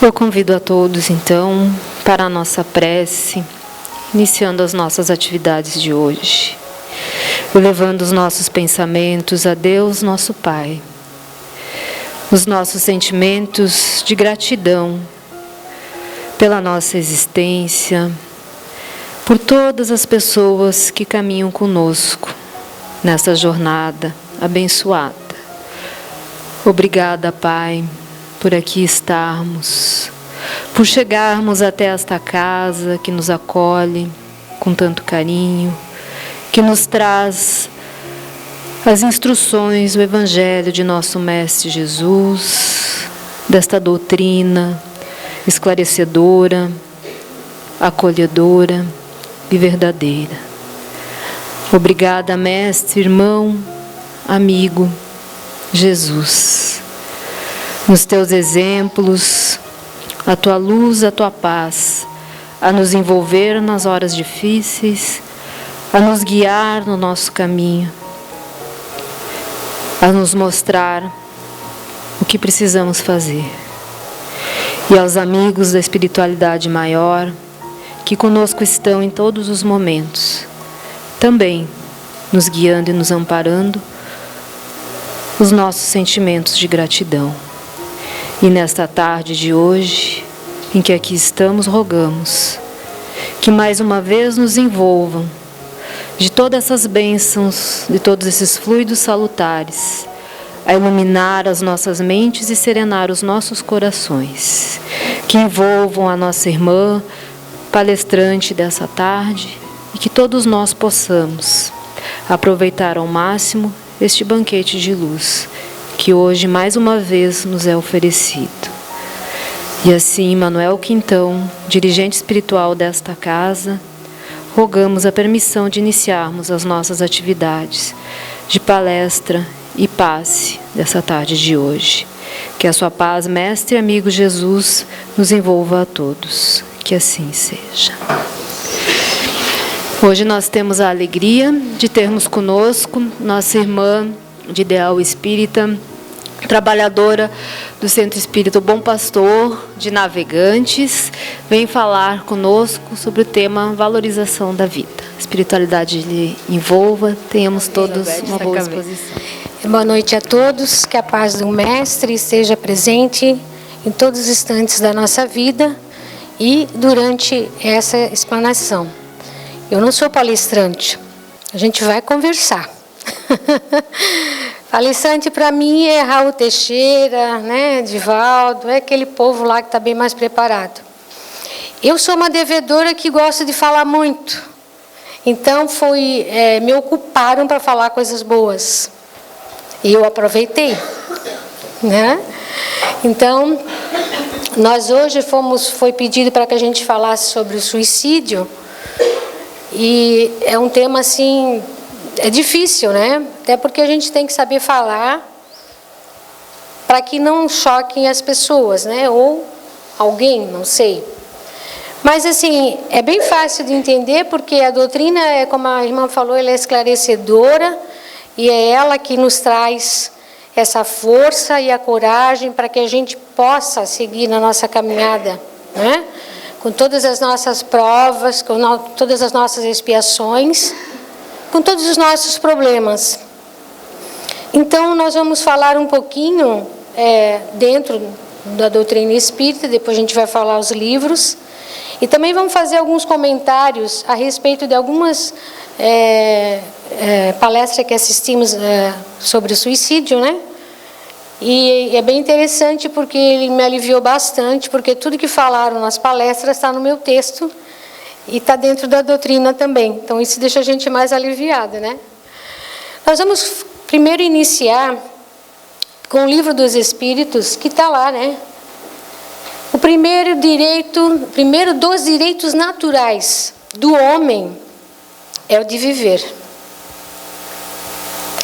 Eu convido a todos, então, para a nossa prece, iniciando as nossas atividades de hoje, elevando os nossos pensamentos a Deus, nosso Pai, os nossos sentimentos de gratidão pela nossa existência, por todas as pessoas que caminham conosco nessa jornada abençoada. Obrigada, Pai, por aqui estarmos, por chegarmos até esta casa que nos acolhe com tanto carinho, que nos traz as instruções do Evangelho de nosso Mestre Jesus, desta doutrina esclarecedora, acolhedora e verdadeira. Obrigada, Mestre, irmão, amigo, Jesus. Nos teus exemplos, a tua luz, a tua paz, a nos envolver nas horas difíceis, a nos guiar no nosso caminho, a nos mostrar o que precisamos fazer. E aos amigos da espiritualidade maior, que conosco estão em todos os momentos, também nos guiando e nos amparando, os nossos sentimentos de gratidão. E nesta tarde de hoje, em que aqui estamos, rogamos que mais uma vez nos envolvam de todas essas bênçãos, de todos esses fluidos salutares, a iluminar as nossas mentes e serenar os nossos corações, que envolvam a nossa irmã, palestrante dessa tarde, e que todos nós possamos aproveitar ao máximo este banquete de luz, que hoje mais uma vez nos é oferecido. E assim, Manuel Quintão, dirigente espiritual desta casa, rogamos a permissão de iniciarmos as nossas atividades de palestra e passe dessa tarde de hoje. Que a sua paz, Mestre e amigo Jesus, nos envolva a todos. Que assim seja. Hoje nós temos a alegria de termos conosco nossa irmã de ideal espírita, trabalhadora do Centro Espírita Bom Pastor de Navegantes, vem falar conosco sobre o tema valorização da vida. A espiritualidade lhe envolva, tenhamos todos uma boa exposição. Boa noite a todos, que a paz do Mestre esteja presente em todos os instantes da nossa vida e durante essa explanação. Eu não sou palestrante, a gente vai conversar. Palestrante para mim é Raul Teixeira, né, Divaldo, é aquele povo lá que está bem mais preparado. Eu sou uma devedora que gosta de falar muito, então me ocuparam para falar coisas boas. E eu aproveitei, né? Então, nós hoje foi pedido para que a gente falasse sobre o suicídio, e é um tema assim, é difícil, né? Até porque a gente tem que saber falar para que não choquem as pessoas, né? Ou alguém, não sei. Mas assim, é bem fácil de entender, porque a doutrina, como a irmã falou, ela é esclarecedora, e é ela que nos traz essa força e a coragem para que a gente possa seguir na nossa caminhada, né? Com todas as nossas provas, com todas as nossas expiações, com todos os nossos problemas. Então, nós vamos falar um pouquinho dentro da doutrina espírita, depois a gente vai falar os livros, e também vamos fazer alguns comentários a respeito de algumas palestras que assistimos sobre o suicídio, né? E é bem interessante porque ele me aliviou bastante, porque tudo que falaram nas palestras está no meu texto e está dentro da doutrina também. Então, isso deixa a gente mais aliviada, né? Nós vamos primeiro iniciar com o Livro dos Espíritos, que está lá, né? O primeiro dos direitos naturais do homem é o de viver.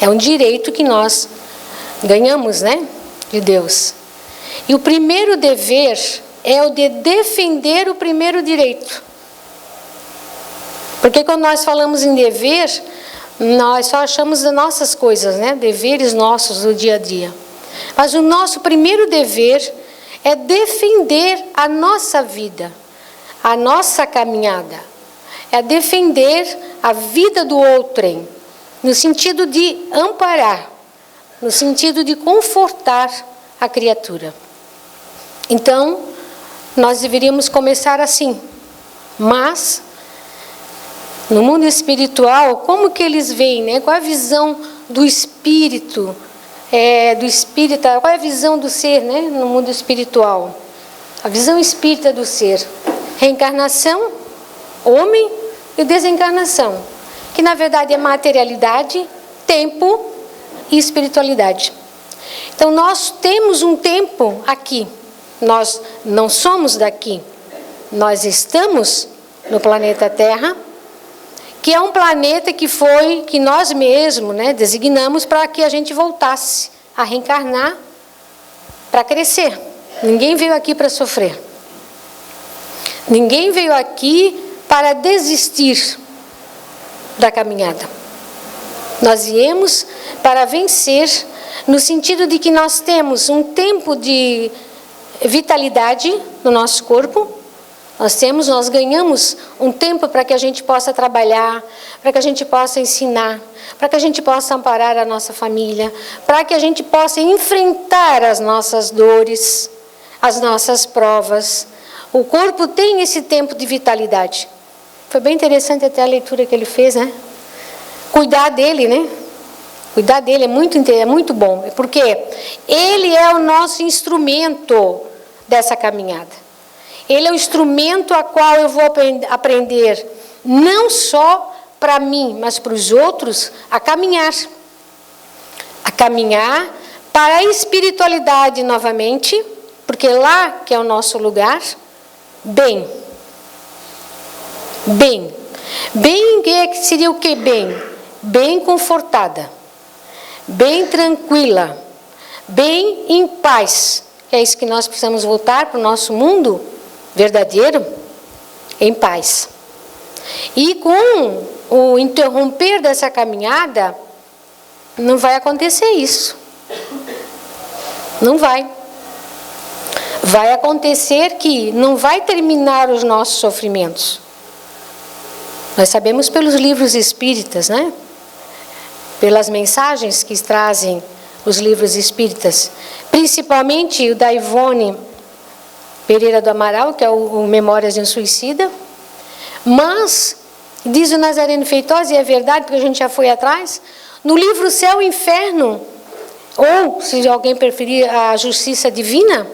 É um direito que nós ganhamos, né? De Deus. E o primeiro dever é o de defender o primeiro direito. Porque quando nós falamos em dever, nós só achamos das nossas coisas, né? Deveres nossos do dia a dia. Mas o nosso primeiro dever é defender a nossa vida, a nossa caminhada. É defender a vida do outrem, no sentido de amparar, no sentido de confortar a criatura. Então, nós deveríamos começar assim. Mas, no mundo espiritual, como que eles veem, né? Qual é a visão do espírito, do espírita? Qual é a visão do ser, né? No mundo espiritual? A visão espírita do ser. Reencarnação, homem, e desencarnação, que na verdade é materialidade, tempo e espiritualidade. Então nós temos um tempo aqui, nós não somos daqui, nós estamos no planeta Terra, que é um planeta que nós mesmos, né, designamos para que a gente voltasse a reencarnar para crescer. Ninguém veio aqui para sofrer. Ninguém veio aqui para desistir da caminhada. Nós viemos para vencer, no sentido de que nós temos um tempo de vitalidade no nosso corpo, nós ganhamos um tempo para que a gente possa trabalhar, para que a gente possa ensinar, para que a gente possa amparar a nossa família, para que a gente possa enfrentar as nossas dores, as nossas provas. O corpo tem esse tempo de vitalidade. Foi bem interessante até a leitura que ele fez, né? Cuidar dele, né? Cuidar dele é muito bom, porque ele é o nosso instrumento dessa caminhada. Ele é o instrumento a qual eu vou aprender, não só para mim, mas para os outros, a caminhar. A caminhar para a espiritualidade novamente, porque lá que é o nosso lugar, bem. Bem seria o que bem? Bem confortada, bem tranquila, bem em paz. É isso que nós precisamos voltar para o nosso mundo verdadeiro, em paz. E com o interromper dessa caminhada, não vai acontecer isso. Não vai. Vai acontecer que não vai terminar os nossos sofrimentos. Nós sabemos pelos livros espíritas, né? Pelas mensagens que trazem os livros espíritas, principalmente o da Ivone Pereira do Amaral, que é o Memórias de um Suicida. Mas, diz o Nazareno Feitosa, e é verdade, porque a gente já foi atrás, no livro Céu e Inferno, ou, se alguém preferir, a Justiça Divina,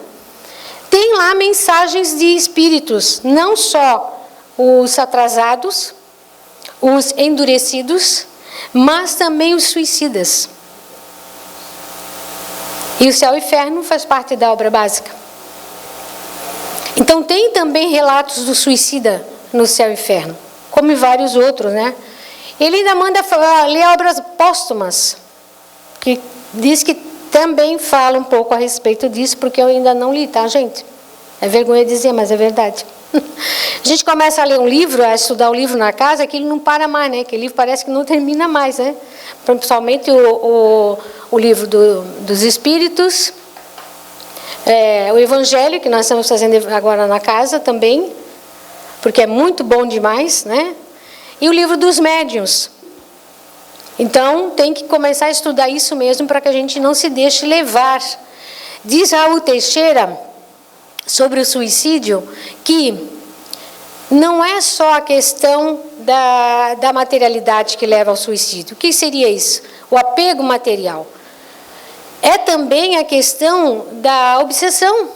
tem lá mensagens de espíritos, não só os atrasados, os endurecidos, mas também os suicidas. E o Céu e o Inferno faz parte da obra básica. Então tem também relatos do suicida no Céu e Inferno, como em vários outros, né? Ele ainda manda ler obras póstumas, que diz que também fala um pouco a respeito disso, porque eu ainda não li, tá, gente? É vergonha dizer, mas é verdade. A gente começa a ler um livro, a estudar o livro na casa, que ele não para mais, né? Que o livro parece que não termina mais, né? Principalmente o livro dos Espíritos, o Evangelho, que nós estamos fazendo agora na casa também, porque é muito bom demais, né? E o livro dos Médiuns. Então, tem que começar a estudar isso mesmo, para que a gente não se deixe levar. Diz Raul Teixeira, sobre o suicídio, que não é só a questão da materialidade que leva ao suicídio. O que seria isso? O apego material. É também a questão da obsessão,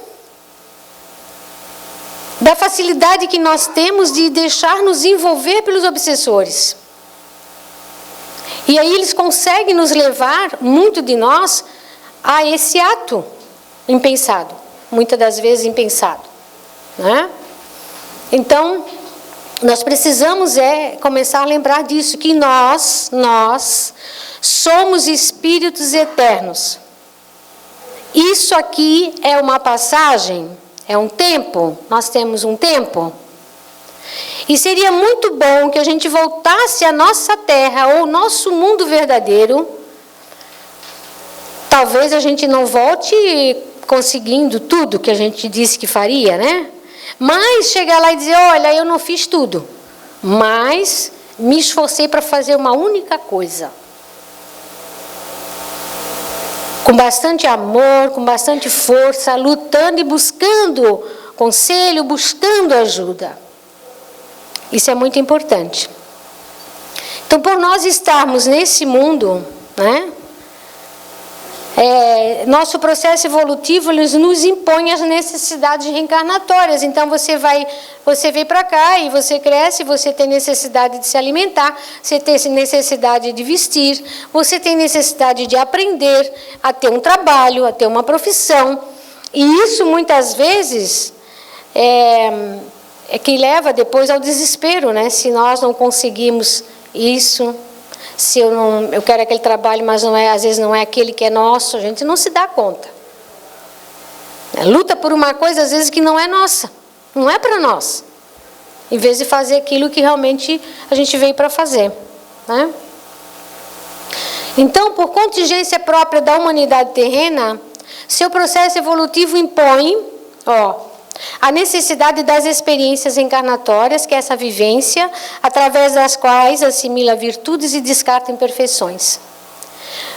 da facilidade que nós temos de deixar-nos envolver pelos obsessores. E aí eles conseguem nos levar, muito de nós, a esse ato impensado, muitas das vezes impensado, né? Então, nós precisamos começar a lembrar disso, que nós somos espíritos eternos. Isso aqui é uma passagem, é um tempo, nós temos um tempo. E seria muito bom que a gente voltasse à nossa terra, ou nosso mundo verdadeiro. Talvez a gente não volte conseguindo tudo que a gente disse que faria, né? Mas chegar lá e dizer, olha, eu não fiz tudo, mas me esforcei para fazer uma única coisa. Com bastante amor, com bastante força, lutando e buscando conselho, buscando ajuda. Isso é muito importante. Então, por nós estarmos nesse mundo, né? Nosso processo evolutivo nos impõe as necessidades reencarnatórias. Então você vem para cá e você cresce, você tem necessidade de se alimentar, você tem necessidade de vestir, você tem necessidade de aprender, a ter um trabalho, a ter uma profissão. E isso muitas vezes é que leva depois ao desespero, né? Se nós não conseguimos isso. Se eu quero aquele trabalho, mas às vezes não é aquele que é nosso, a gente não se dá conta. Luta por uma coisa, às vezes, que não é nossa, não é para nós. Em vez de fazer aquilo que realmente a gente veio para fazer, né? Então, por contingência própria da humanidade terrena, seu processo evolutivo impõe, a necessidade das experiências encarnatórias, que é essa vivência, através das quais assimila virtudes e descarta imperfeições.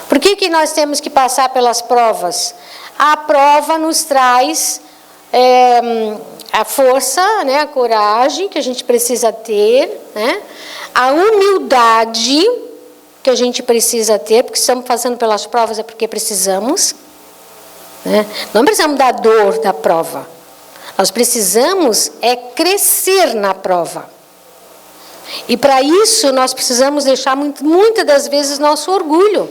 Por que nós temos que passar pelas provas? A prova nos traz a força, né, a coragem que a gente precisa ter, né, a humildade que a gente precisa ter, porque estamos passando pelas provas é porque precisamos, né? Não precisamos da dor da prova. Nós precisamos crescer na prova. E para isso nós precisamos deixar muitas das vezes nosso orgulho.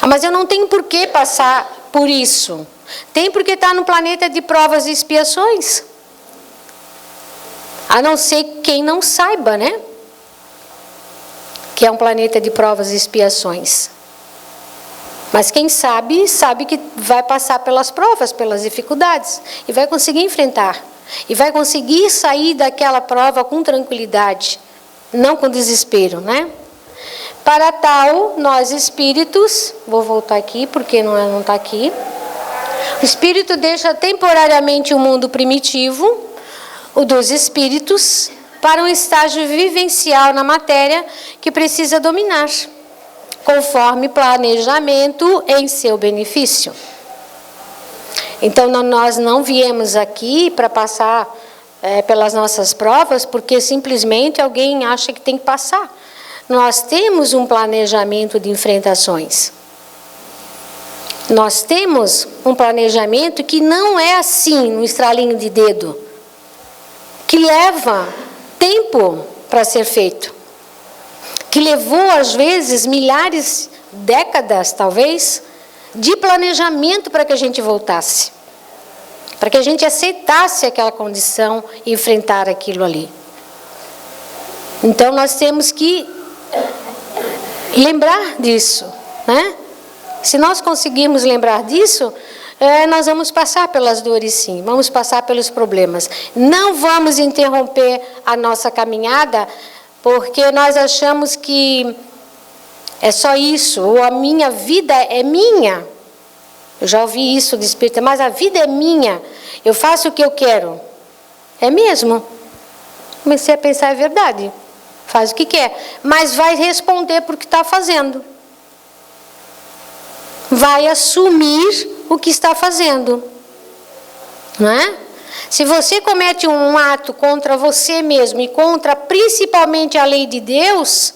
Mas eu não tenho por que passar por isso. Tem porque está no planeta de provas e expiações. A não ser quem não saiba, né? Que é um planeta de provas e expiações. Mas quem sabe, sabe que vai passar pelas provas, pelas dificuldades, e vai conseguir enfrentar. E vai conseguir sair daquela prova com tranquilidade, não com desespero, né? Para tal, nós espíritos, vou voltar aqui porque não está aqui. O espírito deixa temporariamente o mundo primitivo, o dos espíritos, para um estágio vivencial na matéria que precisa dominar, conforme planejamento em seu benefício. Então, nós não viemos aqui para passar pelas nossas provas porque simplesmente alguém acha que tem que passar. Nós temos um planejamento de enfrentações. Nós temos um planejamento que não é assim, no estralinho de dedo, que leva tempo para ser feito. Que levou, às vezes, milhares, décadas, talvez, de planejamento para que a gente voltasse. Para que a gente aceitasse aquela condição e enfrentar aquilo ali. Então, nós temos que lembrar disso, né? Se nós conseguirmos lembrar disso, nós vamos passar pelas dores, sim. Vamos passar pelos problemas. Não vamos interromper a nossa caminhada porque nós achamos que é só isso, ou a minha vida é minha. Eu já ouvi isso de espírita, mas a vida é minha, eu faço o que eu quero. É mesmo? Comecei a pensar, é verdade, faz o que quer, mas vai responder por que está fazendo. Vai assumir o que está fazendo. Não é? Se você comete um ato contra você mesmo e contra principalmente a lei de Deus,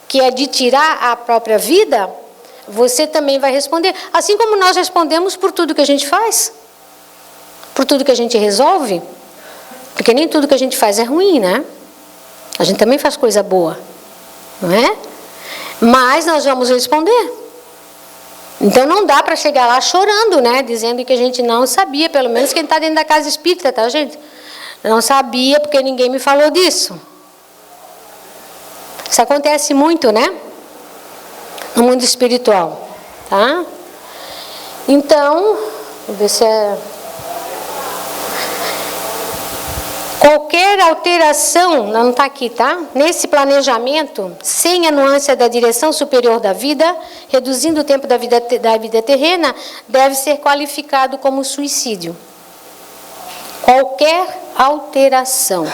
que é de tirar a própria vida, você também vai responder. Assim como nós respondemos por tudo que a gente faz, por tudo que a gente resolve, porque nem tudo que a gente faz é ruim, né? A gente também faz coisa boa, não é? Mas nós vamos responder. Então não dá para chegar lá chorando, né? Dizendo que a gente não sabia, pelo menos quem está dentro da casa espírita, tá, gente? Não sabia porque ninguém me falou disso. Isso acontece muito, né? No mundo espiritual, tá? Então, vou ver se é... Qualquer alteração, não está aqui, tá? Nesse planejamento, sem a nuance da direção superior da vida, reduzindo o tempo da vida terrena, deve ser qualificado como suicídio. Qualquer alteração.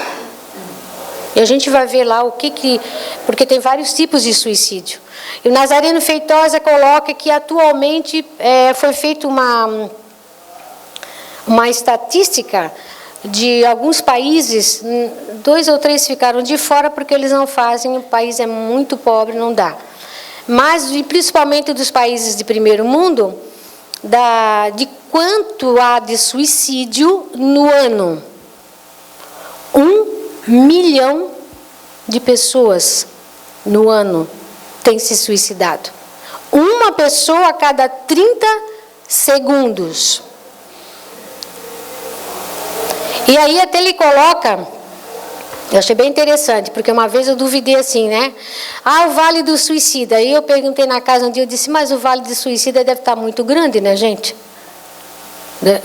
E a gente vai ver lá porque tem vários tipos de suicídio. E o Nazareno Feitosa coloca que atualmente foi feita uma estatística de alguns países, 2 ou 3 ficaram de fora porque eles não fazem, o país é muito pobre, não dá. Mas, principalmente dos países de primeiro mundo, de quanto há de suicídio no ano. 1 milhão de pessoas no ano tem se suicidado. Uma pessoa a cada 30 segundos. E aí até ele coloca, eu achei bem interessante, porque uma vez eu duvidei assim, né? O Vale do Suicida. Aí eu perguntei na casa um dia, eu disse, mas o Vale do Suicida deve estar muito grande, né, gente?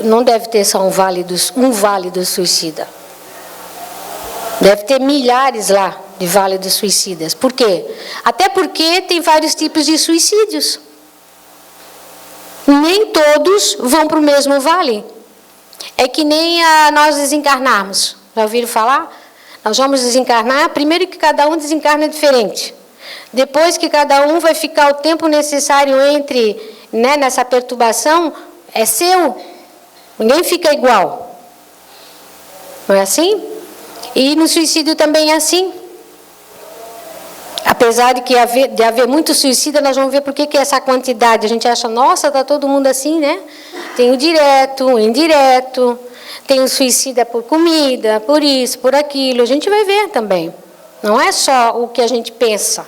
Não deve ter só um Vale do Suicida. Deve ter milhares lá de Vale dos Suicidas. Por quê? Até porque tem vários tipos de suicídios. Nem todos vão para o mesmo vale. É que nem nós desencarnarmos. Já ouviram falar? Nós vamos desencarnar, primeiro que cada um desencarna diferente. Depois que cada um vai ficar o tempo necessário nessa perturbação, é seu. Ninguém fica igual. Não é assim? E no suicídio também é assim. Apesar de haver muito suicida, nós vamos ver por que essa quantidade. A gente acha, nossa, está todo mundo assim, né? Tem o direto, o indireto, tem o suicida por comida, por isso, por aquilo. A gente vai ver também. Não é só o que a gente pensa,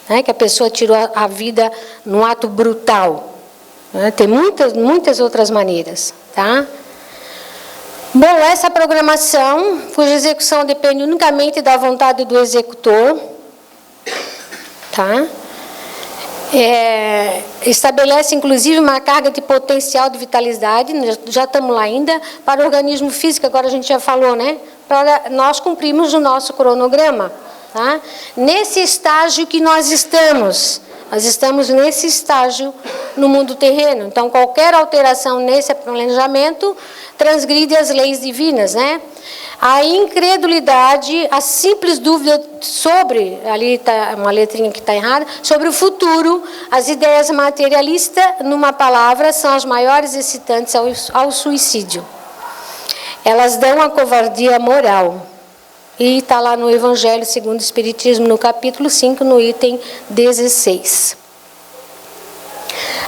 né? Que a pessoa tirou a vida num ato brutal. Né? Tem muitas outras maneiras, tá? Bom, essa programação, cuja execução depende unicamente da vontade do executor, tá? Estabelece, inclusive, uma carga de potencial de vitalidade, já estamos lá ainda, para o organismo físico, agora a gente já falou, né? Para nós cumprirmos o nosso cronograma, tá? Nesse estágio que nós estamos nesse estágio no mundo terreno. Então, qualquer alteração nesse planejamento transgride as leis divinas, né? A incredulidade, a simples dúvida sobre, ali está uma letrinha que está errada, sobre o futuro, as ideias materialistas, numa palavra, são as maiores excitantes ao suicídio. Elas dão a covardia moral. E está lá no Evangelho segundo o Espiritismo, no capítulo 5, no item 16.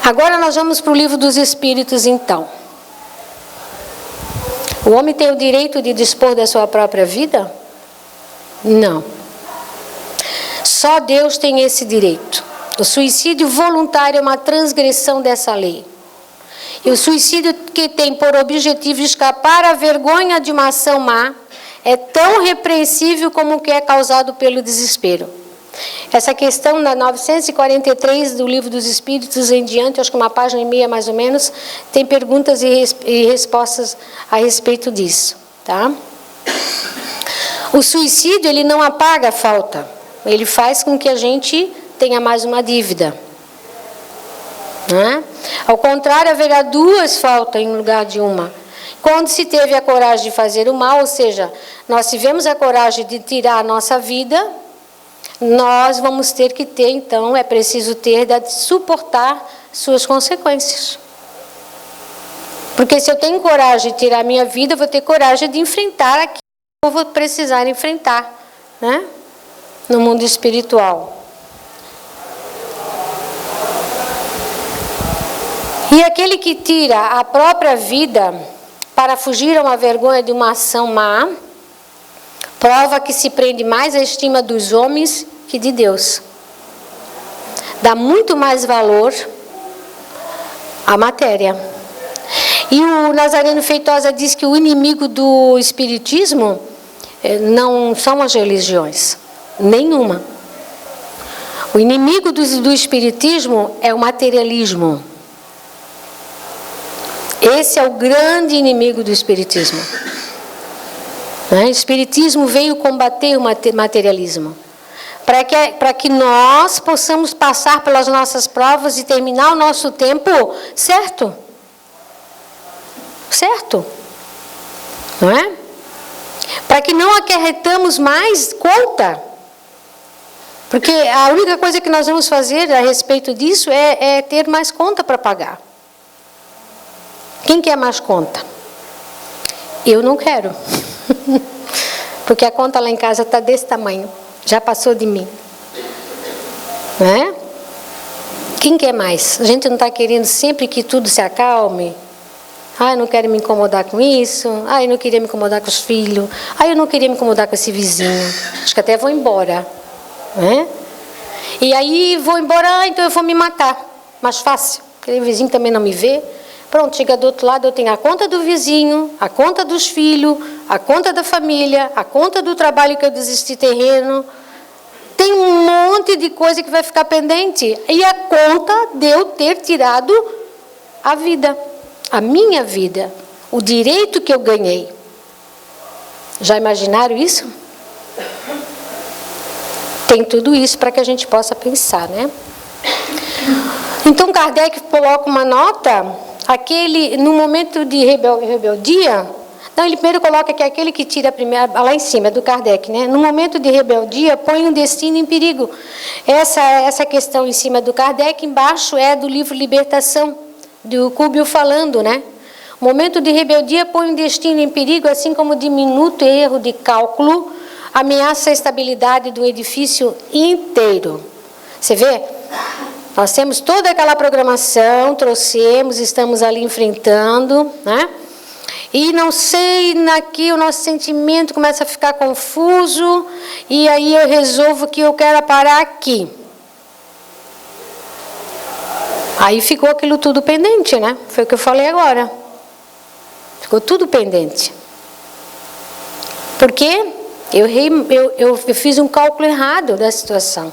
Agora nós vamos para o Livro dos Espíritos, então. O homem tem o direito de dispor da sua própria vida? Não. Só Deus tem esse direito. O suicídio voluntário é uma transgressão dessa lei. E o suicídio que tem por objetivo escapar à vergonha de uma ação má é tão repreensível como o que é causado pelo desespero. Essa questão, na 943 do Livro dos Espíritos em diante, acho que uma página e meia mais ou menos, tem perguntas e respostas a respeito disso. Tá? O suicídio, ele não apaga a falta, ele faz com que a gente tenha mais uma dívida. Né? Ao contrário, haverá 2 faltas em lugar de uma. Quando se teve a coragem de fazer o mal, ou seja, nós tivemos a coragem de tirar a nossa vida, nós vamos ter que ter, então, é preciso ter, de suportar suas consequências. Porque se eu tenho coragem de tirar a minha vida, eu vou ter coragem de enfrentar aquilo que eu vou precisar enfrentar, né? No mundo espiritual. E aquele que tira a própria vida para fugir a uma vergonha de uma ação má, prova que se prende mais à estima dos homens que de Deus. Dá muito mais valor à matéria. E o Nazareno Feitosa diz que o inimigo do espiritismo não são as religiões, nenhuma. O inimigo do espiritismo é o materialismo. Esse é o grande inimigo do espiritismo. O Espiritismo veio combater o materialismo. Para que nós possamos passar pelas nossas provas e terminar o nosso tempo certo. Certo? Não é? Para que não acarretamos mais conta. Porque a única coisa que nós vamos fazer a respeito disso é ter mais conta para pagar. Quem quer mais conta? Eu não quero. Porque a conta lá em casa está desse tamanho. Já passou de mim. Não é? Quem quer mais? A gente não está querendo sempre que tudo se acalme. Eu não quero me incomodar com isso. Eu não queria me incomodar com os filhos. Eu não queria me incomodar com esse vizinho. Acho que até vou embora. Não é? E aí vou embora, então eu vou me matar. Mais fácil. Aquele vizinho também não me vê. Pronto, chega do outro lado, eu tenho a conta do vizinho, a conta dos filhos, a conta da família, a conta do trabalho que eu desisti terreno. Tem um monte de coisa que vai ficar pendente. E a conta de eu ter tirado a vida, a minha vida, o direito que eu ganhei. Já imaginaram isso? Tem tudo isso para que a gente possa pensar, né? Então Kardec coloca uma nota... no momento de rebeldia, ele primeiro coloca que aquele que tira a primeira, lá em cima, do Kardec, né? No momento de rebeldia, põe um destino em perigo. Essa questão em cima do Kardec, embaixo é do livro Libertação, do Cúbio falando, né? O momento de rebeldia põe um destino em perigo, assim como diminuto erro de cálculo ameaça a estabilidade do edifício inteiro. Você vê? Nós temos toda aquela programação, trouxemos, estamos ali enfrentando, né? E não sei, o nosso sentimento começa a ficar confuso, e aí eu resolvo que eu quero parar aqui. Aí ficou aquilo tudo pendente, né? Foi o que eu falei agora. Ficou tudo pendente. Por quê? Eu fiz um cálculo errado da situação.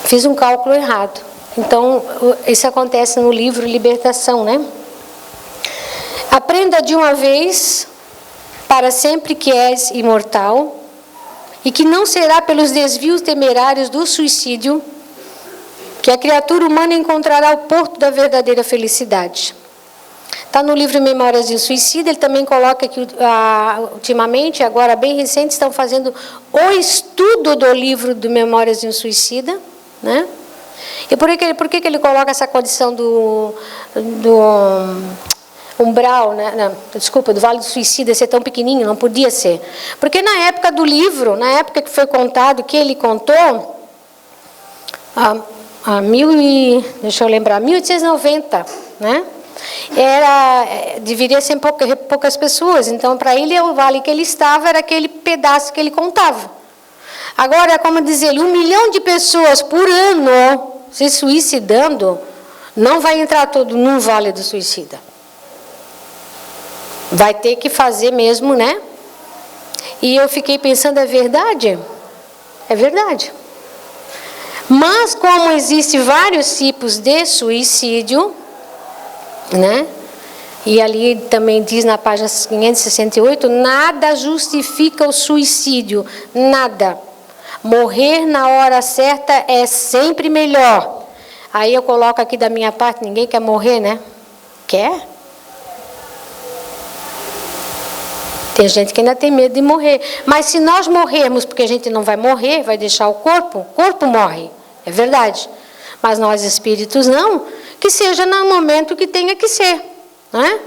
Fiz um cálculo errado. Então, isso acontece no livro Libertação, né? Aprenda de uma vez, para sempre que és imortal, e que não será pelos desvios temerários do suicídio que a criatura humana encontrará o porto da verdadeira felicidade. Está no livro Memórias de um Suicida. Ele também coloca que ultimamente, agora bem recente, estão fazendo o estudo do livro do Memórias de um Suicida, né? E por que ele coloca essa condição do umbral, né? Não, desculpa, do Vale do Suicida ser tão pequenininho? Não podia ser. Porque na época do livro, na época que foi contado, que ele contou, deixa eu lembrar, 1890, né? Deveria ser poucas pessoas. Então, para ele, o vale que ele estava era aquele pedaço que ele contava. Agora, como dizer, 1 milhão de pessoas por ano se suicidando, não vai entrar todo num vale do suicida. Vai ter que fazer mesmo, né? E eu fiquei pensando, é verdade? É verdade. Mas como existem vários tipos de suicídio, né? E ali também diz na página 568, nada justifica o suicídio, nada. Morrer na hora certa é sempre melhor. Aí eu coloco aqui da minha parte, ninguém quer morrer, né? Quer? Tem gente que ainda tem medo de morrer. Mas se nós morrermos, porque a gente não vai morrer, vai deixar o corpo morre. É verdade. Mas nós espíritos não. Que seja no momento que tenha que ser. Né?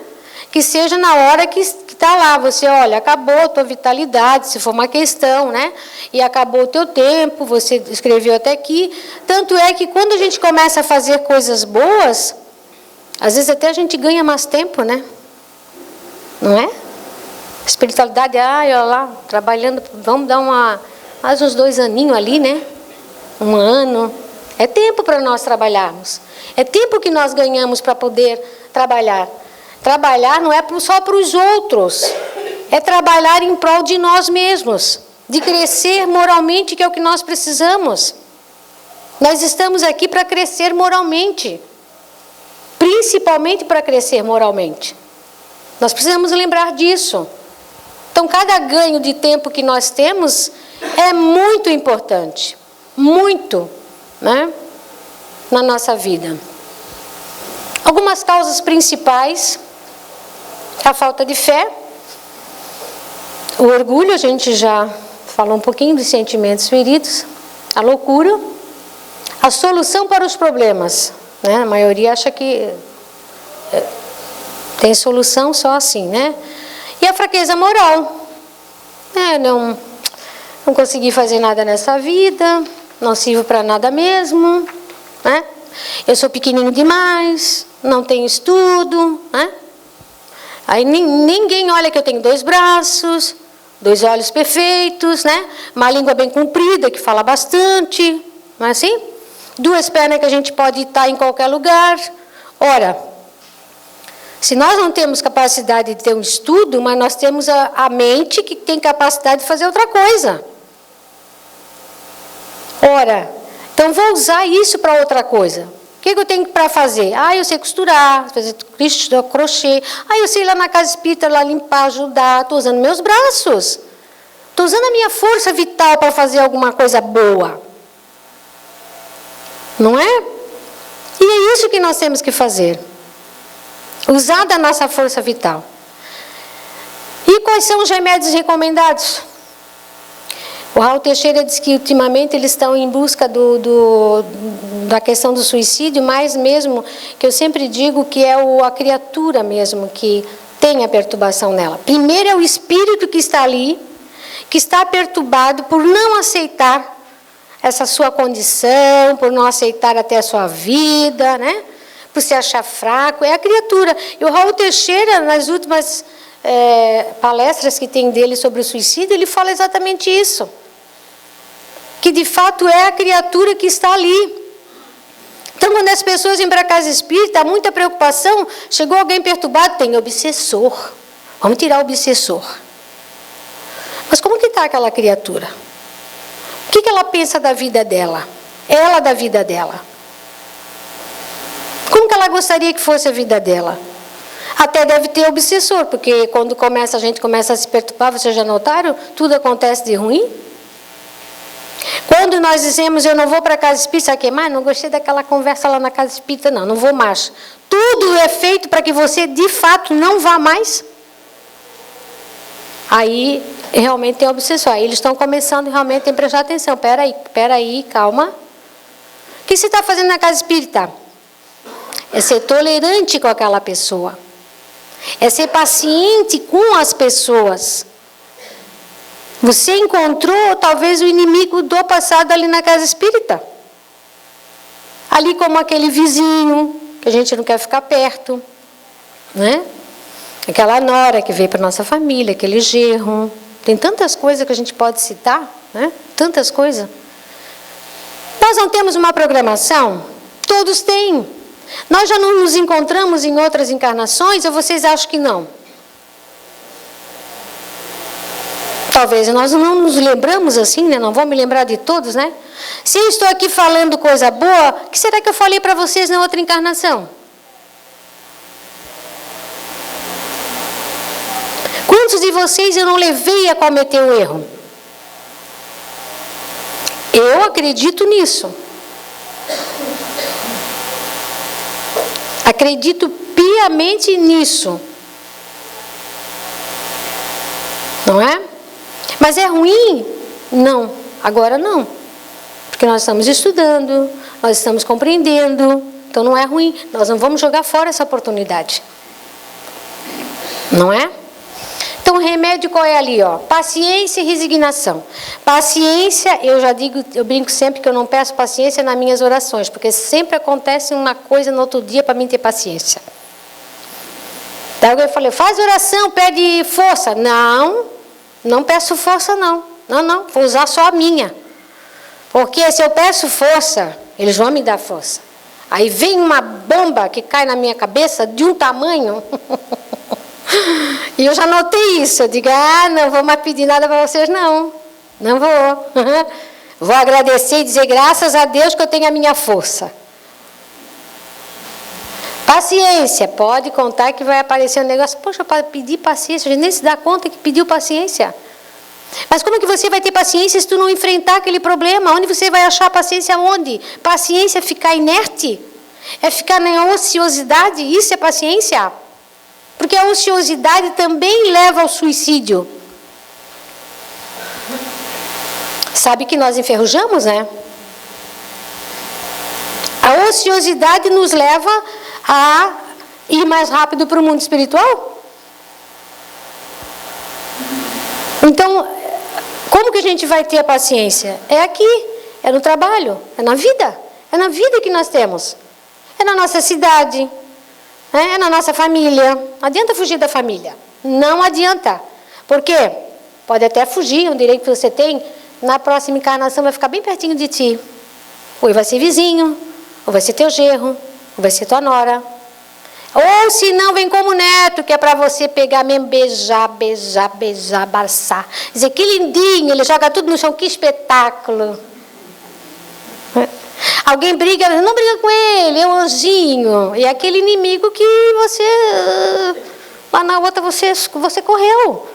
Que seja na hora que está lá. Você, olha, acabou a tua vitalidade, se for uma questão, né? E acabou o teu tempo, você escreveu até aqui. Tanto é que quando a gente começa a fazer coisas boas, às vezes até a gente ganha mais tempo, né? Não é? Espiritualidade, olha lá, trabalhando, vamos dar mais uns 2 aninhos ali, né? 1 ano. É tempo para nós trabalharmos. É tempo que nós ganhamos para poder trabalhar. Trabalhar não é só para os outros. É trabalhar em prol de nós mesmos. De crescer moralmente, que é o que nós precisamos. Nós estamos aqui para crescer moralmente. Principalmente para crescer moralmente. Nós precisamos lembrar disso. Então, cada ganho de tempo que nós temos é muito importante. Muito, né? Na nossa vida. Algumas causas principais: a falta de fé, o orgulho, a gente já falou um pouquinho dos sentimentos feridos, a loucura, a solução para os problemas, né? A maioria acha que tem solução só assim, né? E a fraqueza moral, não consegui fazer nada nessa vida, não sirvo para nada mesmo, né? Eu sou pequenininho demais, não tenho estudo, né? Aí ninguém olha que eu tenho 2 braços, 2 olhos perfeitos, né? Uma língua bem comprida que fala bastante, não é assim? 2 pernas que a gente pode estar em qualquer lugar. Ora, se nós não temos capacidade de ter um estudo, mas nós temos a mente que tem capacidade de fazer outra coisa. Ora, então vou usar isso para outra coisa. O que eu tenho para fazer? Eu sei costurar, fazer crochê. Eu sei ir lá na casa espírita, lá limpar, ajudar. Estou usando meus braços. Estou usando a minha força vital para fazer alguma coisa boa. Não é? E é isso que nós temos que fazer. Usar da nossa força vital. E quais são os remédios recomendados? O Raul Teixeira diz que ultimamente eles estão em busca da questão do suicídio, mas mesmo que eu sempre digo que é a criatura mesmo que tem a perturbação nela. Primeiro é o espírito que está ali, que está perturbado por não aceitar essa sua condição, por não aceitar até a sua vida, né? Por se achar fraco, é a criatura. E o Raul Teixeira, nas últimas palestras que tem dele sobre o suicídio, ele fala exatamente isso. Que de fato é a criatura que está ali. Então, quando as pessoas vêm para a casa espírita, há muita preocupação. Chegou alguém perturbado, tem obsessor. Vamos tirar o obsessor. Mas como que está aquela criatura? O que ela pensa da vida dela? Ela da vida dela. Como que ela gostaria que fosse a vida dela? Até deve ter obsessor, porque quando a gente começa a se perturbar, vocês já notaram? Tudo acontece de ruim. Quando nós dizemos, eu não vou para a casa espírita, sabe o que mais? Não gostei daquela conversa lá na casa espírita, não vou mais. Tudo é feito para que você, de fato, não vá mais. Aí, realmente tem obsessor. Aí eles estão começando realmente a prestar atenção. Peraí, calma. O que você está fazendo na casa espírita? É ser tolerante com aquela pessoa. É ser paciente com as pessoas. Você encontrou talvez o inimigo do passado ali na casa espírita. Ali como aquele vizinho, que a gente não quer ficar perto, né? Aquela nora que veio para a nossa família, aquele genro. Tem tantas coisas que a gente pode citar, né? Tantas coisas. Nós não temos uma programação? Todos têm. Nós já não nos encontramos em outras encarnações, ou vocês acham que não? Talvez nós não nos lembramos assim, né? Não vou me lembrar de todos, né? Se eu estou aqui falando coisa boa, o que será que eu falei para vocês na outra encarnação? Quantos de vocês eu não levei a cometer o erro? Eu acredito nisso. Acredito piamente nisso. Não é? Mas é ruim? Não. Agora não. Porque nós estamos estudando, nós estamos compreendendo. Então não é ruim. Nós não vamos jogar fora essa oportunidade. Não é? Então o remédio qual é ali? Paciência e resignação. Paciência, eu já digo, eu brinco sempre que eu não peço paciência nas minhas orações, porque sempre acontece uma coisa no outro dia para mim ter paciência. Daí alguém falou, faz oração, pede força. Não peço força não. Não, vou usar só a minha. Porque se eu peço força, eles vão me dar força. Aí vem uma bomba que cai na minha cabeça de um tamanho... E eu já notei isso. Eu digo, não vou mais pedir nada para vocês, não. Não vou. Vou agradecer e dizer, graças a Deus que eu tenho a minha força. Paciência, pode contar que vai aparecer um negócio. Poxa, para pedir paciência, a gente nem se dá conta que pediu paciência. Mas como é que você vai ter paciência se tu não enfrentar aquele problema? Onde você vai achar paciência? Onde? Paciência é ficar inerte? É ficar na ociosidade? Isso é paciência? Porque a ociosidade também leva ao suicídio. Sabe que nós enferrujamos, né? A ociosidade nos leva a ir mais rápido para o mundo espiritual. Então, como que a gente vai ter a paciência? É aqui, é no trabalho, é na vida. É na vida que nós temos. É na nossa cidade, é na nossa família. Não adianta fugir da família. Não adianta. Por quê? Pode até fugir, é um direito que você tem. Na próxima encarnação vai ficar bem pertinho de ti. Ou vai ser vizinho, ou vai ser teu genro, ou vai ser tua nora. Ou se não, vem como neto, que é para você pegar mesmo, beijar, abraçar. Dizer, que lindinho, ele joga tudo no chão, que espetáculo. Alguém briga, não briga com ele, é um anjinho. E é aquele inimigo que você, lá na outra, você correu.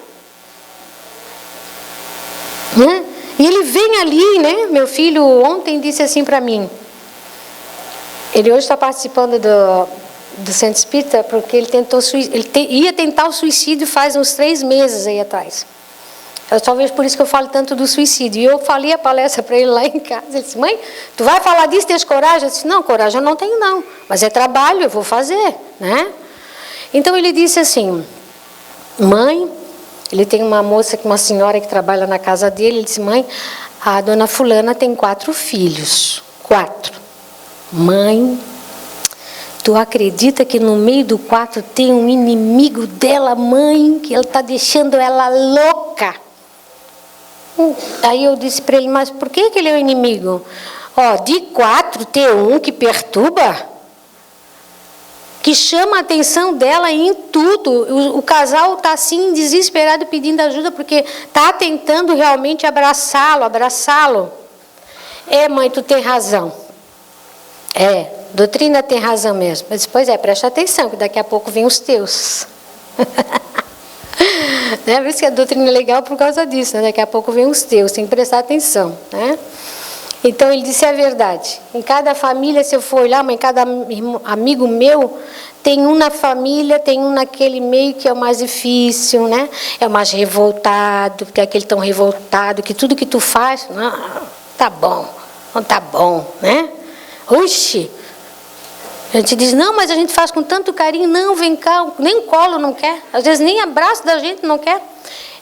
Né? E ele vem ali, né? Meu filho ontem disse assim para mim. Ele hoje está participando do Centro Espírita, porque ele ia tentar o suicídio faz uns 3 meses aí atrás. Talvez por isso que eu falo tanto do suicídio. E eu falei a palestra para ele lá em casa. Ele disse, mãe, tu vai falar disso, tens coragem? Eu disse, não, coragem eu não tenho não. Mas é trabalho, eu vou fazer, né? Então ele disse assim, mãe, ele tem uma senhora que trabalha na casa dele. Ele disse, mãe, a dona fulana tem 4 filhos. 4. Mãe, tu acredita que no meio do 4 tem um inimigo dela, mãe, que ele está deixando ela louca? Aí eu disse para ele, mas por que ele é o inimigo? Ó, de 4 tem um que perturba, que chama a atenção dela em tudo. O casal está assim, desesperado, pedindo ajuda, porque está tentando realmente abraçá-lo. É, mãe, tu tem razão. É, doutrina tem razão mesmo. Mas depois presta atenção, que daqui a pouco vem os teus. Né? Por isso que a doutrina é legal por causa disso, né? Daqui a pouco vem os teus, tem que prestar atenção, né? Então ele disse a verdade. Em cada família, se eu for olhar, mas em cada amigo meu, tem um na família, tem um naquele meio que é o mais difícil, né? É o mais revoltado, porque é aquele tão revoltado, que tudo que tu faz, não, tá bom, não tá bom, né? Oxi! A gente diz, não, mas a gente faz com tanto carinho, não, vem cá, nem colo não quer, às vezes nem abraço da gente não quer.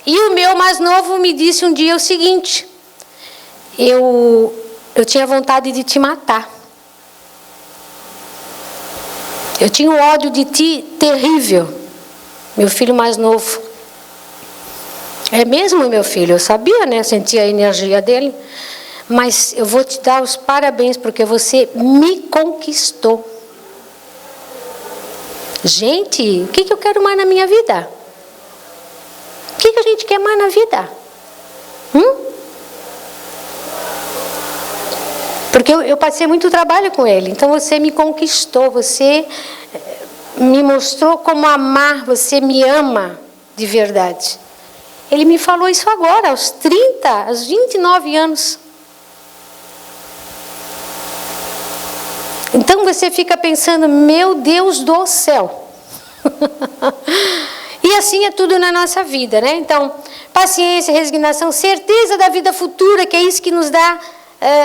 E o meu mais novo me disse um dia o seguinte, eu tinha vontade de te matar. Eu tinha um ódio de ti terrível, meu filho mais novo. É mesmo, meu filho, eu sabia, né, sentia a energia dele, mas eu vou te dar os parabéns porque você me conquistou. Gente, o que eu quero mais na minha vida? O que a gente quer mais na vida? Porque eu passei muito trabalho com ele. Então você me conquistou, você me mostrou como amar, você me ama de verdade. Ele me falou isso agora, aos 29 anos. Então você fica pensando, meu Deus do céu. E assim é tudo na nossa vida, né? Então, paciência, resignação, certeza da vida futura, que é isso que nos dá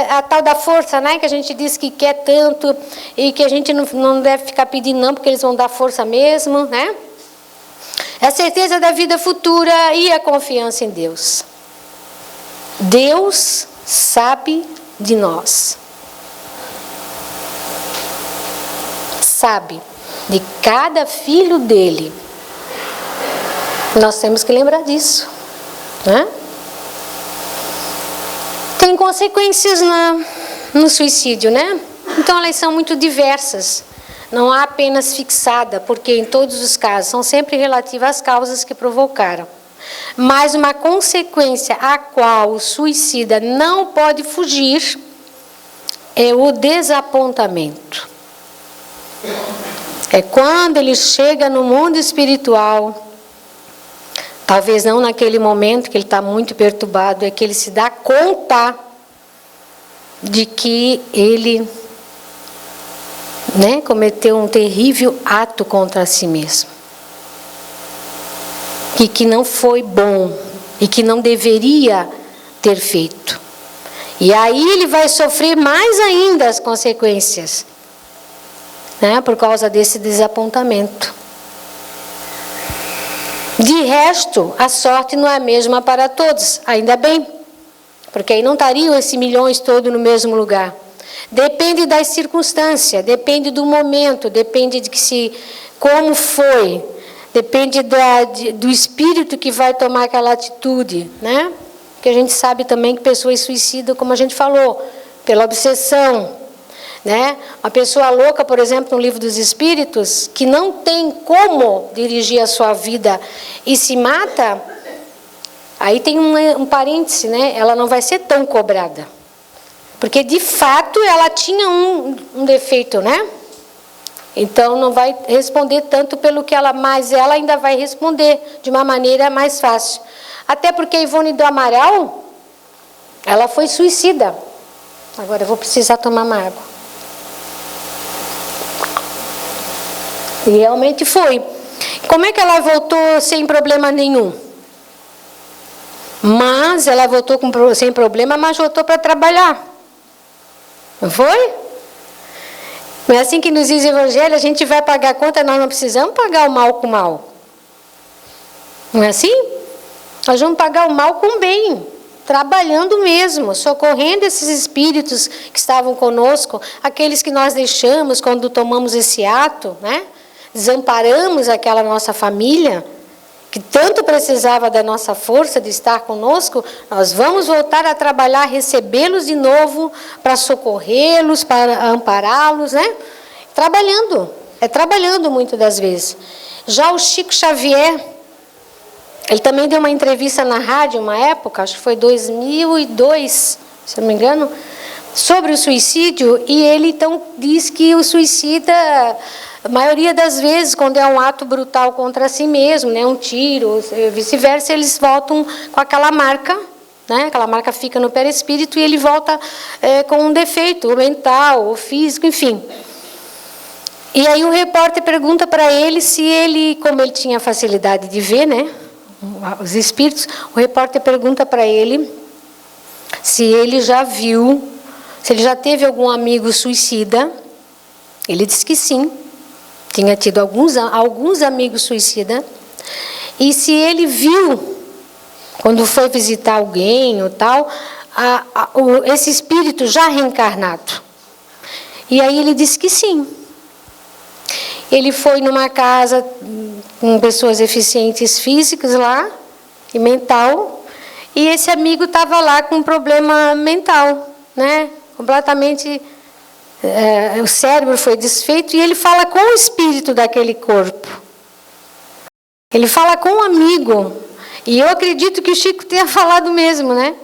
a tal da força, né? Que a gente diz que quer tanto e que a gente não deve ficar pedindo não, porque eles vão dar força mesmo, né? A certeza da vida futura e a confiança em Deus. Deus sabe de nós. Sabe de cada filho dele. Nós temos que lembrar disso, né? Tem consequências no suicídio, né? Então elas são muito diversas. Não há apenas fixada, porque em todos os casos são sempre relativas às causas que provocaram. Mas uma consequência a qual o suicida não pode fugir é o desapontamento. É quando ele chega no mundo espiritual, talvez não naquele momento que ele está muito perturbado, é que ele se dá conta de que ele, né, cometeu um terrível ato contra si mesmo. E que não foi bom, e que não deveria ter feito. E aí ele vai sofrer mais ainda as consequências, né, por causa desse desapontamento. De resto, a sorte não é a mesma para todos, ainda bem, porque aí não estariam esses milhões todos no mesmo lugar. Depende das circunstâncias, depende do momento, depende de como foi, depende do espírito que vai tomar aquela atitude, né? Porque a gente sabe também que pessoas suicidam, como a gente falou, pela obsessão, né? Uma pessoa louca, por exemplo, no Livro dos Espíritos, que não tem como dirigir a sua vida e se mata, aí tem um parêntese, né? Ela não vai ser tão cobrada. Porque, de fato, ela tinha um defeito, né? Então, não vai responder tanto pelo que ela... Mas ela ainda vai responder de uma maneira mais fácil. Até porque a Ivone do Amaral, ela foi suicida. Agora eu vou precisar tomar uma água. E realmente foi. Como é que ela voltou sem problema nenhum? Mas ela voltou sem problema, mas voltou para trabalhar. Não foi? Não é assim que nos diz o Evangelho, a gente vai pagar a conta, nós não precisamos pagar o mal com o mal. Não é assim? Nós vamos pagar o mal com o bem, trabalhando mesmo, socorrendo esses espíritos que estavam conosco, aqueles que nós deixamos quando tomamos esse ato, né? Desamparamos aquela nossa família, que tanto precisava da nossa força de estar conosco, nós vamos voltar a trabalhar, recebê-los de novo, para socorrê-los, para ampará-los, né? Trabalhando muitas das vezes. Já o Chico Xavier, ele também deu uma entrevista na rádio, uma época, acho que foi 2002, se não me engano, sobre o suicídio, e ele então diz que o suicida, a maioria das vezes, quando é um ato brutal contra si mesmo, né, um tiro, vice-versa, eles voltam com aquela marca, né, aquela marca fica no perispírito e ele volta com um defeito, ou mental, ou físico, enfim. E aí o repórter pergunta para ele se ele, como ele tinha facilidade de ver, né, os espíritos, o repórter pergunta para ele se ele já viu, se ele já teve algum amigo suicida. Ele disse que sim, tinha tido alguns amigos suicidas, e se ele viu, quando foi visitar alguém ou tal, esse espírito já reencarnado. E aí ele disse que sim. Ele foi numa casa com pessoas deficientes físicas lá, e mental, e esse amigo estava lá com um problema mental, né? Completamente, o cérebro foi desfeito, e ele fala com o espírito daquele corpo. Ele fala com um amigo, e eu acredito que o Chico tenha falado mesmo, né?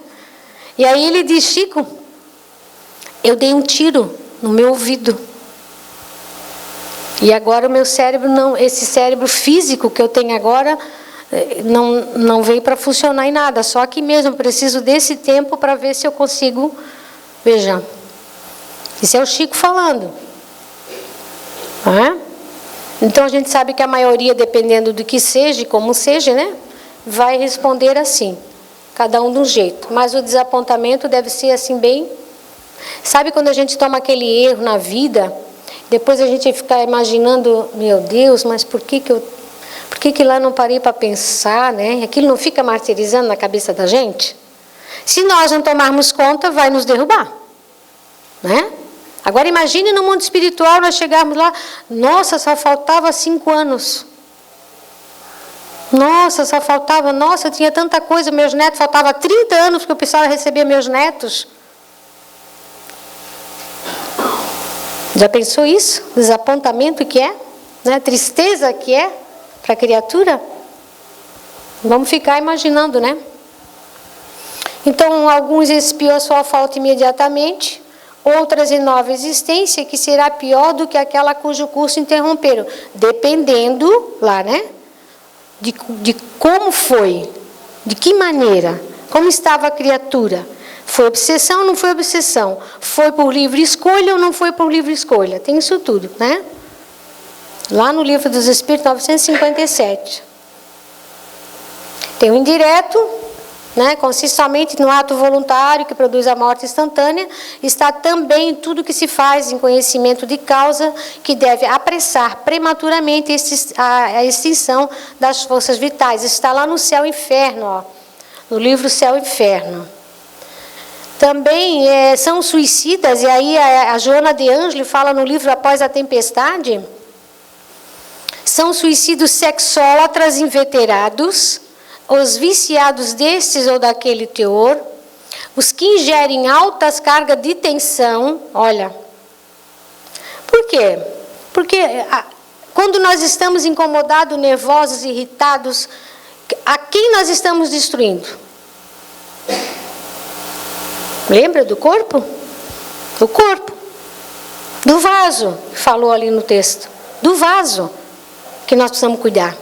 E aí ele diz: Chico, eu dei um tiro no meu ouvido. E agora o meu cérebro, esse cérebro físico que eu tenho agora, não veio para funcionar em nada. Só que mesmo preciso desse tempo para ver se eu consigo. Veja, isso é o Chico falando. Então a gente sabe que a maioria, dependendo do que seja e como seja, né, vai responder assim, cada um de um jeito. Mas o desapontamento deve ser assim bem... Sabe quando a gente toma aquele erro na vida, depois a gente fica imaginando, meu Deus, mas por que lá não parei para pensar, né? Aquilo não fica martirizando na cabeça da gente? Se nós não tomarmos conta, vai nos derrubar, né? Agora imagine no mundo espiritual nós chegarmos lá, nossa, só faltava 5 anos. Nossa, só faltava, nossa, tinha tanta coisa, meus netos, faltava 30 anos que eu precisava receber meus netos. Já pensou isso? Desapontamento que é? Né? Tristeza que é para a criatura? Vamos ficar imaginando, né? Então, alguns expiam a sua falta imediatamente, outras em nova existência, que será pior do que aquela cujo curso interromperam, dependendo lá, né? De como foi, de que maneira, como estava a criatura. Foi obsessão ou não foi obsessão? Foi por livre escolha ou não foi por livre escolha? Tem isso tudo, né? Lá no Livro dos Espíritos, 957. Tem o indireto, né? Consiste somente no ato voluntário que produz a morte instantânea. Está também tudo que se faz em conhecimento de causa, que deve apressar prematuramente a extinção das forças vitais. Está lá no Céu e Inferno, ó, no livro Céu e Inferno. Também são suicidas, e aí a Joana de Ângelo fala no livro Após a Tempestade, são suicídios sexólatras inveterados, os viciados destes ou daquele teor, os que ingerem altas cargas de tensão. Olha, por quê? Porque quando nós estamos incomodados, nervosos, irritados, a quem nós estamos destruindo? Lembra do corpo? Do corpo. Do vaso, que falou ali no texto. Do vaso que nós precisamos cuidar.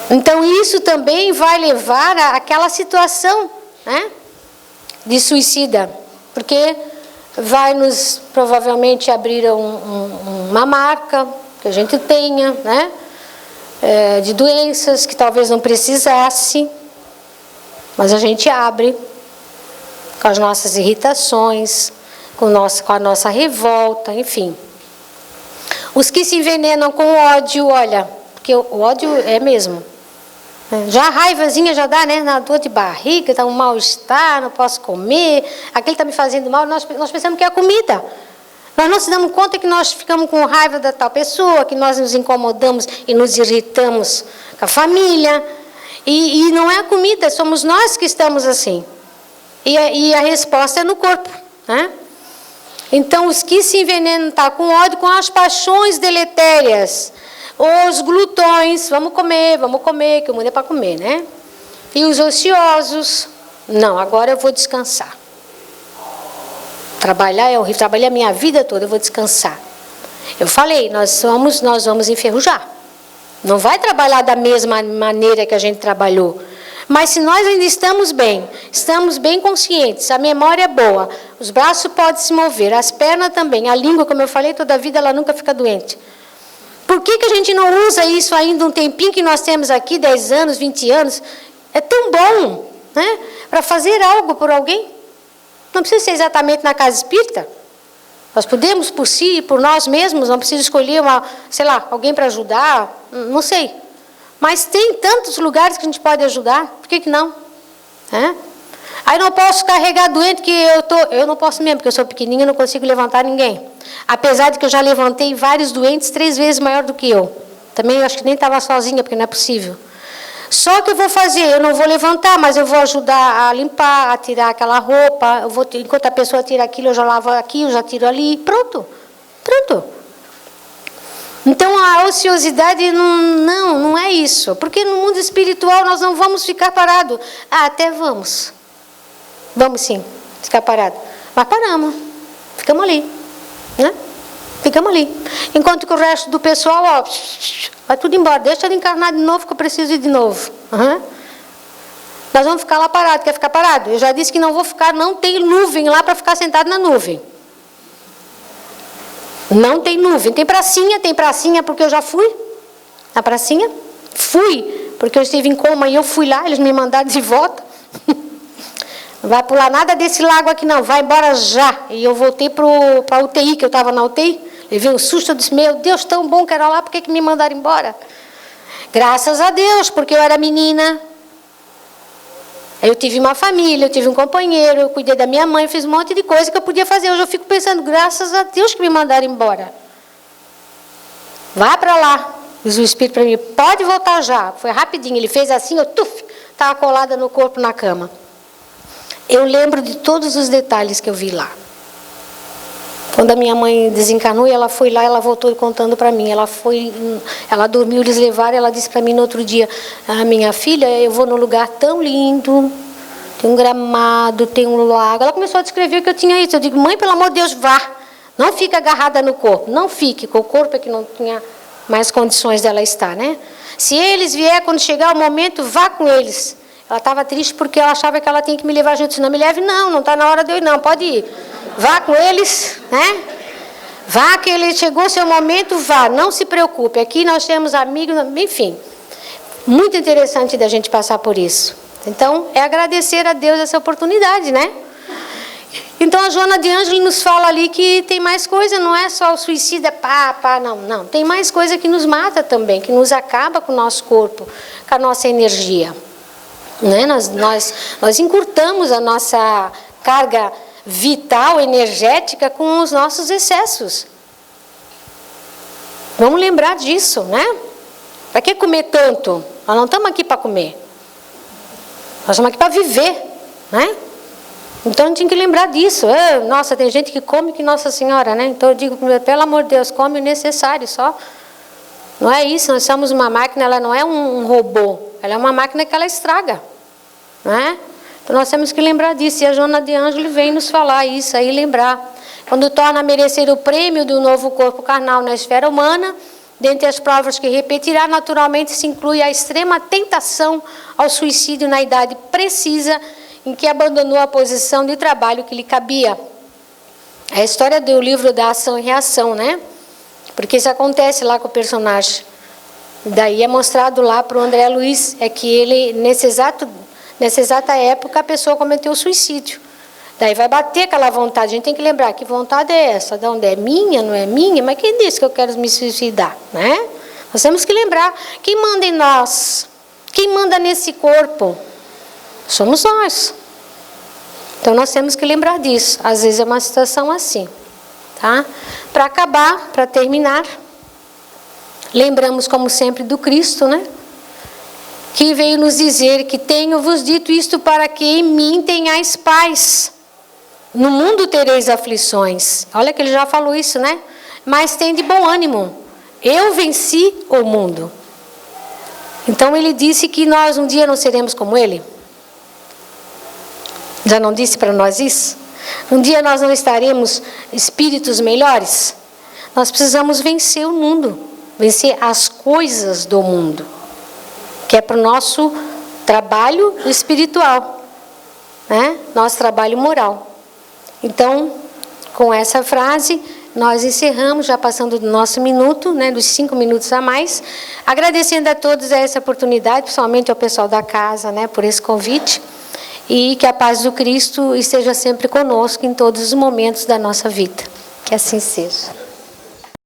Então isso também vai levar àquela situação, né, de suicida. Porque vai nos provavelmente abrir uma marca que a gente tenha, né, de doenças que talvez não precisasse, mas a gente abre com as nossas irritações, com a nossa revolta, enfim. Os que se envenenam com ódio, olha, porque o ódio é mesmo. Já a raivazinha já dá, né? Na dor de barriga, dá um mal-estar, não posso comer, aquele está me fazendo mal, nós pensamos que é a comida. Nós não se damos conta que nós ficamos com raiva da tal pessoa, que nós nos incomodamos e nos irritamos com a família. E não é a comida, somos nós que estamos assim. E a resposta é no corpo, né? Então, os que se envenenam tá com ódio, com as paixões deletérias, os glutões, vamos comer, que o mundo é para comer, né? E os ociosos, não, agora eu vou descansar. Trabalhar é horrível, trabalhei a minha vida toda, eu vou descansar. Eu falei, nós vamos enferrujar. Não vai trabalhar da mesma maneira que a gente trabalhou. Mas se nós ainda estamos bem conscientes, a memória é boa, os braços podem se mover, as pernas também, a língua, como eu falei, toda a vida ela nunca fica doente. Por que a gente não usa isso ainda um tempinho que nós temos aqui, 10 anos, 20 anos? É tão bom, né? Para fazer algo por alguém. Não precisa ser exatamente na casa espírita. Nós podemos por si, por nós mesmos, não precisa escolher alguém para ajudar, não sei. Mas tem tantos lugares que a gente pode ajudar, por que não? Aí não posso carregar doente, que eu não posso mesmo, porque eu sou pequenininha e não consigo levantar ninguém. Apesar de que eu já levantei vários doentes 3 vezes maior do que eu. Também eu acho que nem estava sozinha, porque não é possível. Só que eu vou fazer, eu não vou levantar, mas eu vou ajudar a limpar, a tirar aquela roupa. Enquanto a pessoa tira aquilo, eu já lavo aqui, eu já tiro ali, pronto. Então a ociosidade não é isso, porque no mundo espiritual nós não vamos ficar parados. Até vamos sim, ficar parados, mas paramos, ficamos ali, né? Ficamos ali, enquanto que o resto do pessoal, ó, vai tudo embora, deixa ele encarnar de novo que eu preciso ir de novo. Nós vamos ficar lá parados, quer ficar parado? Eu já disse que não vou ficar, não tem nuvem lá para ficar sentado na nuvem. Não tem nuvem, tem pracinha porque eu já fui na pracinha, porque eu estive em coma e eu fui lá, eles me mandaram de volta. Não vai pular nada desse lago aqui não, vai embora já. E eu voltei para a UTI, que eu estava na UTI, levei um susto, eu disse, meu Deus, tão bom que era lá, por que me mandaram embora? Graças a Deus, porque eu era menina. Eu tive uma família, eu tive um companheiro, eu cuidei da minha mãe, fiz um monte de coisa que eu podia fazer. Hoje eu fico pensando, graças a Deus que me mandaram embora. Vá para lá, diz o Espírito para mim, pode voltar já. Foi rapidinho, ele fez assim, eu estava colada no corpo na cama. Eu lembro de todos os detalhes que eu vi lá. Quando a minha mãe desencarnou, ela foi lá, ela voltou contando para mim. Ela dormiu, eles levaram, ela disse para mim no outro dia, minha filha, eu vou num lugar tão lindo, tem um gramado, tem um lago. Ela começou a descrever que eu tinha isso. Eu digo, mãe, pelo amor de Deus, vá. Não fique agarrada no corpo. Não fique, com o corpo é que não tinha mais condições dela estar, né? Se eles vier, quando chegar o momento, vá com eles. Ela estava triste porque ela achava que ela tinha que me levar junto. Se não me leve, não está na hora de eu ir, não. Pode ir. Vá com eles, né? Vá, que ele chegou o seu momento, vá. Não se preocupe. Aqui nós temos amigos, enfim. Muito interessante da gente passar por isso. Então, é agradecer a Deus essa oportunidade, né? Então, a Joana de Ângeles nos fala ali que tem mais coisa, não é só o suicídio, não. Tem mais coisa que nos mata também, que nos acaba com o nosso corpo, com a nossa energia. Né? Nós encurtamos a nossa carga vital, energética, com os nossos excessos. Vamos lembrar disso, né? Para que comer tanto? Nós não estamos aqui para comer. Nós estamos aqui para viver, né? Então, a gente tem que lembrar disso. Nossa, tem gente que come que Nossa Senhora, né? Então, eu digo, pelo amor de Deus, come o necessário só. Não é isso, nós somos uma máquina, ela não é um robô. Ela é uma máquina que ela estraga, né? Então, nós temos que lembrar disso. E a Joana de Ângeles vem nos falar isso aí, lembrar. Quando torna a merecer o prêmio do novo corpo carnal na esfera humana, dentre as provas que repetirá, naturalmente se inclui a extrema tentação ao suicídio na idade precisa em que abandonou a posição de trabalho que lhe cabia. É a história do livro da ação e reação, né? Porque isso acontece lá com o personagem. Daí é mostrado lá para o André Luiz, é que ele, nessa exata época, a pessoa cometeu suicídio. Daí vai bater aquela vontade. A gente tem que lembrar, que vontade é essa? De onde é minha, não é minha? Mas quem disse que eu quero me suicidar, né? Nós temos que lembrar, quem manda em nós? Quem manda nesse corpo? Somos nós. Então, nós temos que lembrar disso. Às vezes é uma situação assim. Tá? Para acabar, para terminar, lembramos, como sempre, do Cristo, né? Que veio nos dizer que tenho-vos dito isto para que em mim tenhais paz. No mundo tereis aflições. Olha que ele já falou isso, né? Mas tem de bom ânimo. Eu venci o mundo. Então, ele disse que nós um dia não seremos como ele. Já não disse para nós isso? Um dia nós não estaremos espíritos melhores? Nós precisamos vencer o mundo, vencer as coisas do mundo, que é para o nosso trabalho espiritual, né? Nosso trabalho moral. Então, com essa frase, nós encerramos, já passando do nosso minuto, né, dos 5 minutos a mais, agradecendo a todos essa oportunidade, principalmente ao pessoal da casa, né, por esse convite. E que a paz do Cristo esteja sempre conosco em todos os momentos da nossa vida. Que assim seja.